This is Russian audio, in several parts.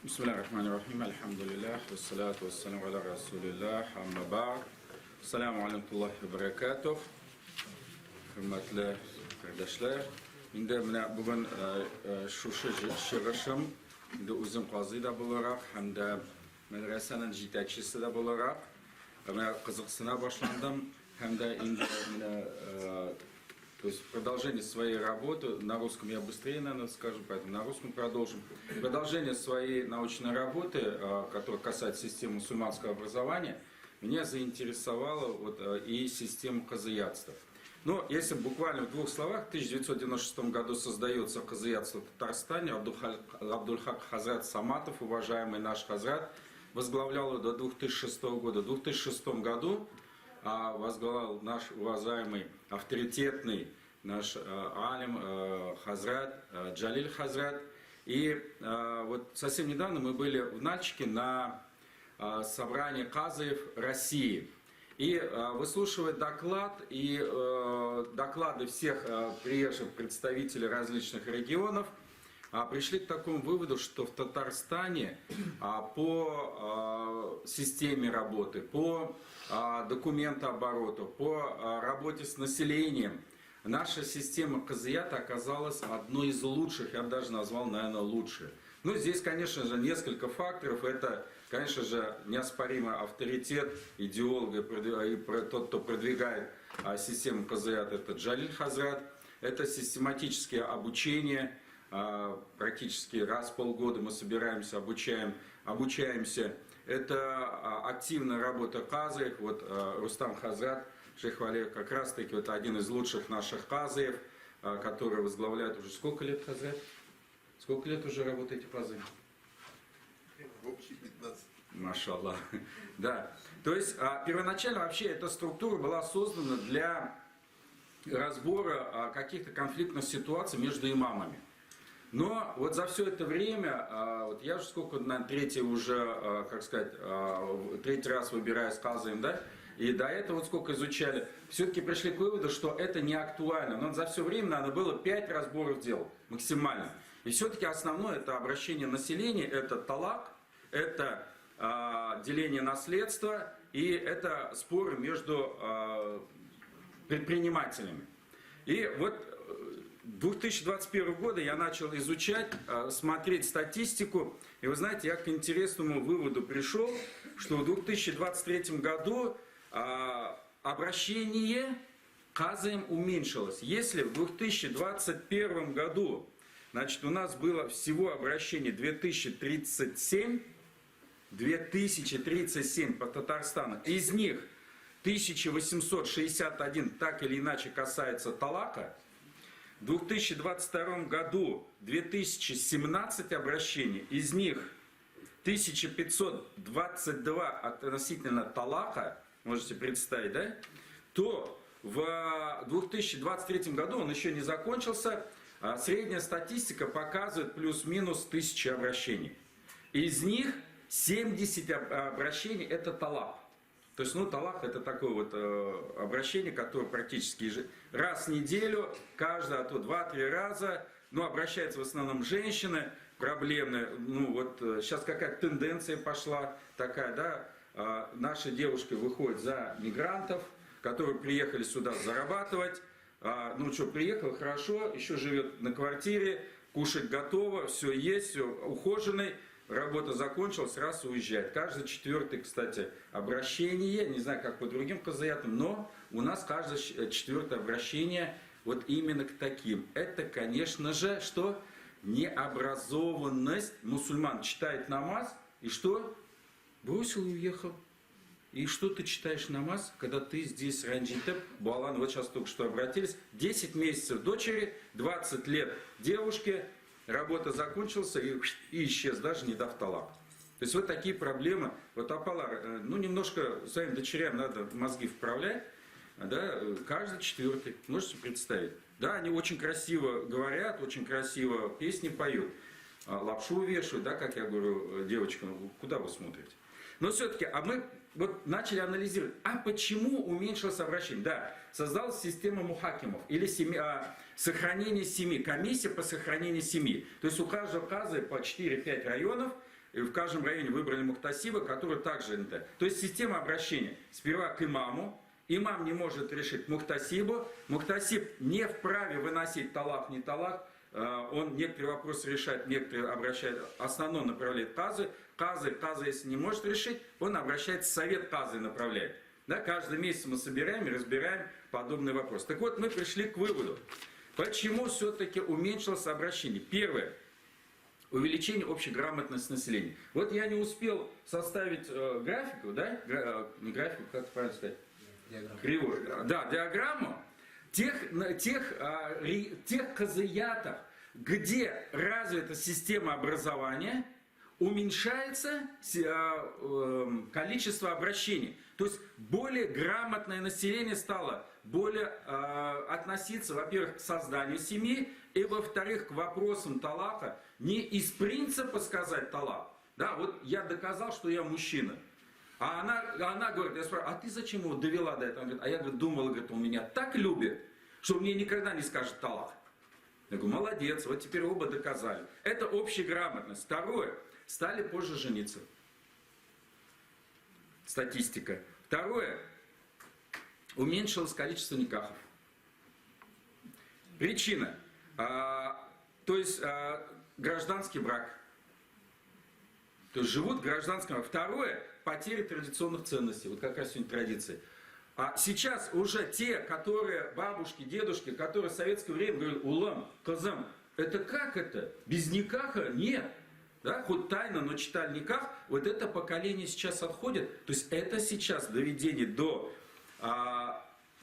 Бисмиллахир-рахманир-рахим, альхамдулиллах, вассалату вассаламу аля расулиллах, амма ба'д. Ассаламу алейкум ва баракатух. Hürmetli kardeşler. Şimdi bugün şu şırışım de uzun qazida bularak hem de medresenin yetekçisi de bularak kızıksına başlandım. Hem de то есть продолжение своей работы, на русском я быстрее, наверное, скажу, поэтому на русском продолжим. Продолжение своей научной работы, которая касается системы мусульманского образования, меня заинтересовала и система казыятства. Но если буквально в двух словах, в 1996 году создается казыятство в Татарстане, Абдульхак Хазрат Саматов, уважаемый наш Хазрат, возглавлял до 2006 года. В 2006 году возглавлял наш уважаемый, авторитетный наш алим Хазрат, Джалиль Хазрат. И вот совсем недавно мы были в Нальчике на собрании казыев России. И выслушивая доклад и доклады всех приезжих представителей различных регионов, пришли к такому выводу, что в Татарстане по системе работы, по документообороту, по работе с населением, наша система казыята оказалась одной из лучших, я бы даже назвал, наверное, лучшей. Ну, здесь, конечно же, несколько факторов. Это, конечно же, неоспоримый авторитет идеолога и тот, кто продвигает систему казыята, это Джалиль Хазрат. Это систематическое обучение. Практически раз в полгода мы собираемся, обучаемся. Это активная работа казыев. Вот Рустам Хазрат, шейх Валиев, как раз таки вот один из лучших наших казыев, который возглавляет уже сколько лет, Хазрат? Сколько лет уже работаете казыем? В общем 15. Машаллах. Да. То есть первоначально вообще эта структура была создана для разбора каких-то конфликтных ситуаций между имамами. Но вот за все это время, вот я же сколько, наверное, третий раз выбираюсь казыем, да? И до этого вот сколько изучали, все-таки пришли к выводу, что это не актуально. Но за все время, наверное, было 5 разборов дел максимально. И все-таки основное это обращение населения, это талак, это деление наследства и это споры между предпринимателями. И вот 2021 года я начал изучать, смотреть статистику, и вы знаете, я к интересному выводу пришел, что в 2023 году обращение к казыям уменьшилось. Если в 2021 году, значит, у нас было всего обращений 2037 по Татарстану, из них 1861 так или иначе касается талака. В 2022 году 2017 обращений, из них 1522 относительно талака, можете представить, да? То в 2023 году, он еще не закончился, средняя статистика показывает плюс-минус 1000 обращений. Из них 70 обращений это талак. То есть, талак это такое вот обращение, которое практически раз в неделю, каждое, а то 2-3 раза, обращаются в основном женщины проблемные. Сейчас какая-то тенденция пошла такая, да, наши девушки выходят за мигрантов, которые приехали сюда зарабатывать. Приехал, хорошо, еще живет на квартире, кушать готово, все есть, все ухоженный. Работа закончилась, раз уезжает. Каждый 4-й, кстати, обращение, не знаю, как по другим казыятам, но у нас каждое 4-е обращение вот именно к таким. Это, конечно же, что необразованность мусульман. Читает намаз, и что? Бросил и уехал. И что ты читаешь намаз, когда ты здесь ранджитеп, буалан, вот сейчас только что обратились, 10 месяцев дочери, 20 лет девушке, работа закончился и исчез, даже не дав талак. То есть вот такие проблемы. Вот Апалар, немножко своим дочерям надо мозги вправлять, да, каждый 4-й, можете представить. Да, они очень красиво говорят, очень красиво песни поют, лапшу вешают, да, как я говорю девочкам, куда вы смотрите. Но все-таки, мы вот начали анализировать, почему уменьшилось обращение? Да, создалась система мухакимов, или сохранение семьи, комиссия по сохранению семьи. То есть у каждого казы по 4-5 районов и в каждом районе выбрали мухтасиба, который также НТ. То есть система обращения сперва к имаму, имам не может решить мухтасибу, мухтасиб не вправе выносить талак, не талак, он некоторые вопросы решает, некоторые обращает, основной направляет казы, казы, если не может решить, он обращается в совет казы направляет. Да, каждый месяц мы собираем и разбираем подобный вопрос. Так вот, мы пришли к выводу, почему все-таки уменьшилось обращение. Первое. Увеличение общей грамотности населения. Вот я не успел составить графику, да? Не графику, как правильно сказать? Кривую. Да, диаграмму тех казаятов, где развита система образования, уменьшается количество обращений. То есть более грамотное население стало более относиться, во-первых, к созданию семьи, и, во-вторых, к вопросам талака не из принципа сказать талак. Да, вот я доказал, что я мужчина. А она говорит, я спрашиваю, а ты зачем его довела до этого? Она говорит, а я говорит, думала, говорит, он меня так любит, что мне никогда не скажет талак. Я говорю, молодец, вот теперь оба доказали. Это общая грамотность. Второе, стали позже жениться. Статистика. Второе, уменьшилось количество никахов. Причина, то есть гражданский брак. То есть живут в гражданском браке. Второе, потеря традиционных ценностей. Вот как раз сегодня традиции. А сейчас уже те, которые бабушки, дедушки, которые в советское время говорили, улам, казам, это как это? Без никаха? Нет. Да, хоть тайно, но читали никах. Вот это поколение сейчас отходит. То есть это сейчас доведение до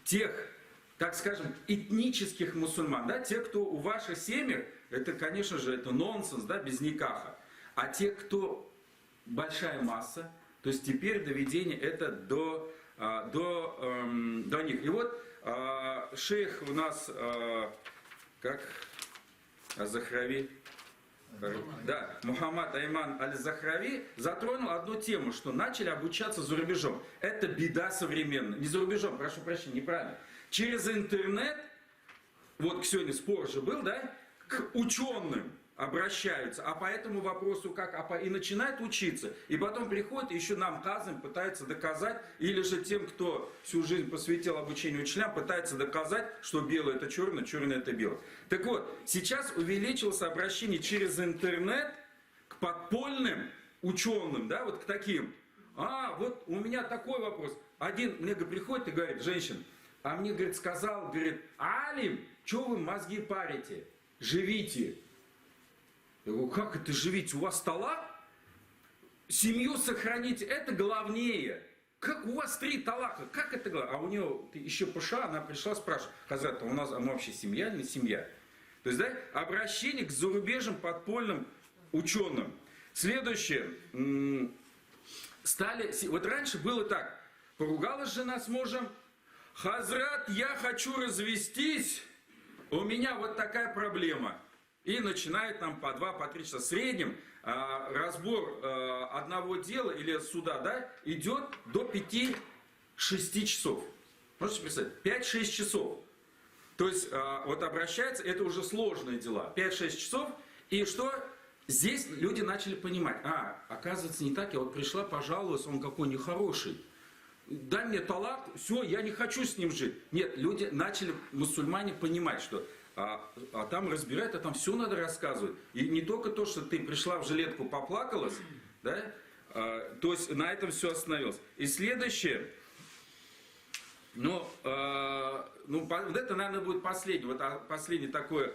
тех, так скажем, этнических мусульман. Да, те, кто у ваших семьях, это, конечно же, это нонсенс, да, без никаха. А те, кто большая масса, то есть теперь доведение это до них. И вот шейх у нас, как Аз-Захрави, да, Мухаммад Айман Аль-Захрави затронул одну тему, что начали обучаться за рубежом. Это беда современная. Не за рубежом, прошу прощения, неправильно. Через интернет, вот сегодня спор же был, да, к ученым обращаются, а по этому вопросу как, и начинают учиться, и потом приходят, и еще нам казам пытаются доказать, или же тем, кто всю жизнь посвятил обучению учителям, пытается доказать, что белое это черное, черное это белое. Так вот, сейчас увеличилось обращение через интернет к подпольным ученым, да, вот к таким. Вот у меня такой вопрос. Один мне приходит и говорит, женщина, а мне, говорит, сказал, говорит, алим, что вы мозги парите? Живите. Я говорю, как это живите? У вас талак? Семью сохранить, это главнее. Как у вас 3 талака? Как это главное? А у нее еще Паша, она пришла, спрашивает, Хазрат, мы вообще семья или не семья? То есть, да, обращение к зарубежным подпольным ученым. Следующее. Вот раньше было так. Поругалась жена с мужем. Хазрат, я хочу развестись. У меня вот такая проблема. И начинает нам по 2, по 3 часа. В среднем разбор одного дела или суда, да, идет до 5-6 часов. Можете представить? 5-6 часов. То есть вот обращается, это уже сложные дела. 5-6 часов. И что? Здесь люди начали понимать. Оказывается, не так. Я вот пришла, пожаловалась, он какой нехороший. Дай мне талак, все, я не хочу с ним жить. Нет, люди начали, мусульмане, понимать, что там разбирают, а там все надо рассказывать. И не только то, что ты пришла в жилетку, поплакалась, да, то есть на этом все остановилось. И следующее, вот это, наверное, будет последнее, последнее такое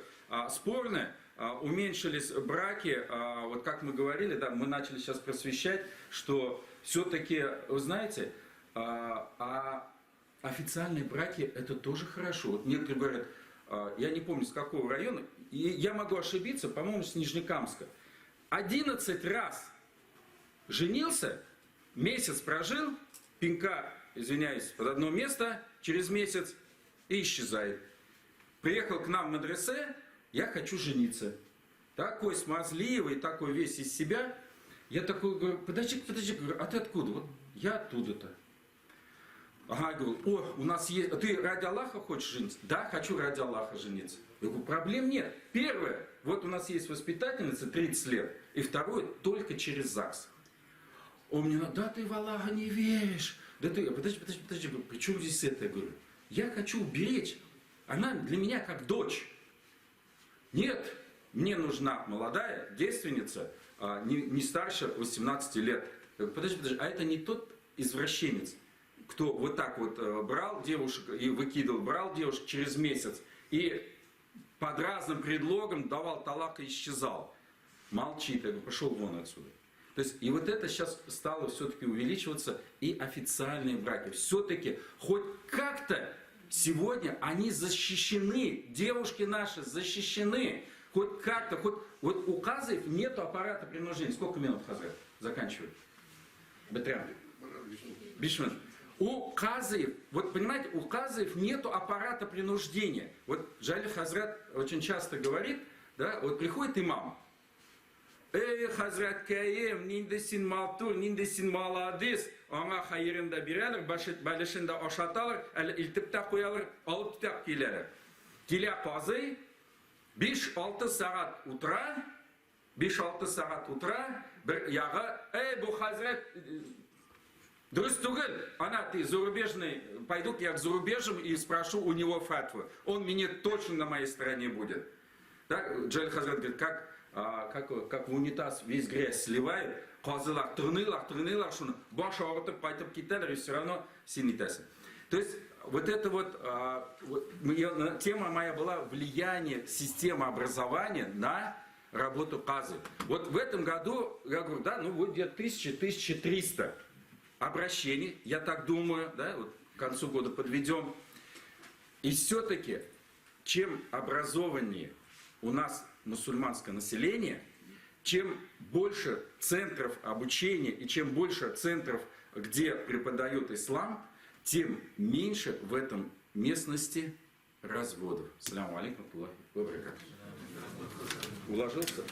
спорное, уменьшились браки, вот как мы говорили, да, мы начали сейчас просвещать, что все-таки, вы знаете, официальные браки это тоже хорошо. Вот некоторые говорят, я не помню с какого района, и я могу ошибиться, по-моему, с Нижнекамска. 11 раз женился, месяц прожил, пинка, извиняюсь, под одно место, через месяц и исчезает. Приехал к нам в медресе, я хочу жениться. Такой смазливый, такой весь из себя. Я такой говорю, подожди, говорю, а ты откуда? Вот я оттуда-то. Ага, говорю, у нас есть, ты ради Аллаха хочешь жениться? Да, хочу ради Аллаха жениться. Я говорю, проблем нет. Первое, вот у нас есть воспитательница 30 лет. и второе только через ЗАГС. Он мне, да ты в Аллаха не веришь. Да ты, подожди, при чем здесь это? Я говорю, я хочу уберечь. Она для меня как дочь. Нет, мне нужна молодая девственница, не старше 18 лет. Я говорю, подожди, а это не тот извращенец, кто вот так вот брал девушек и выкидывал, брал девушек через месяц и под разным предлогом давал талак и исчезал. Молчит, я говорю, пошел вон отсюда. То есть, и вот это сейчас стало все-таки увеличиваться, и официальные браки. Все-таки хоть как-то сегодня они защищены, девушки наши защищены. Хоть как-то, хоть вот у Казаев нету аппарата принуждения. Сколько минут, Хазрат? Заканчиваю. Бетрян. Бишман. У Казаев, вот понимаете, у Казаев нету аппарата принуждения. Вот Джалиль Хазрат очень часто говорит, да, вот приходит имам. Эй, Хазрат Каем, ниндесин малтур, ниндесин маладис, аңа хайырында бирәләр, бәлешендә ашаталар, әле илтеп тә куялар, алып тә киләләр. Килә казый, 5-6 сағат утра, 5-6 сағат утра, бір яғы, эй, бу Хазрат, дұрыс түгел, ана, ты зарубежный, пойду я к зарубежам и спрошу у него фатву. Он мне точно на моей стороне будет. Так, Джалиль Хазрат говорит, как в унитаз весь грязь сливает, қазылар, тырнылар, шуны, баш ауыртып, пайтып кетелер, и все равно сен нетесің. То есть, вот это вот, тема моя была влияние системы образования на работу Казы. Вот в этом году, я говорю, да, ну вот где-то 1000-1300 обращений, я так думаю, да, вот к концу года подведем. И все-таки, чем образованнее у нас мусульманское население, чем больше центров обучения и чем больше центров, где преподают ислам, тем меньше в этом местности разводов. Ассаляму алейкум ва рахматуллахи ва баракатуху. Уложился?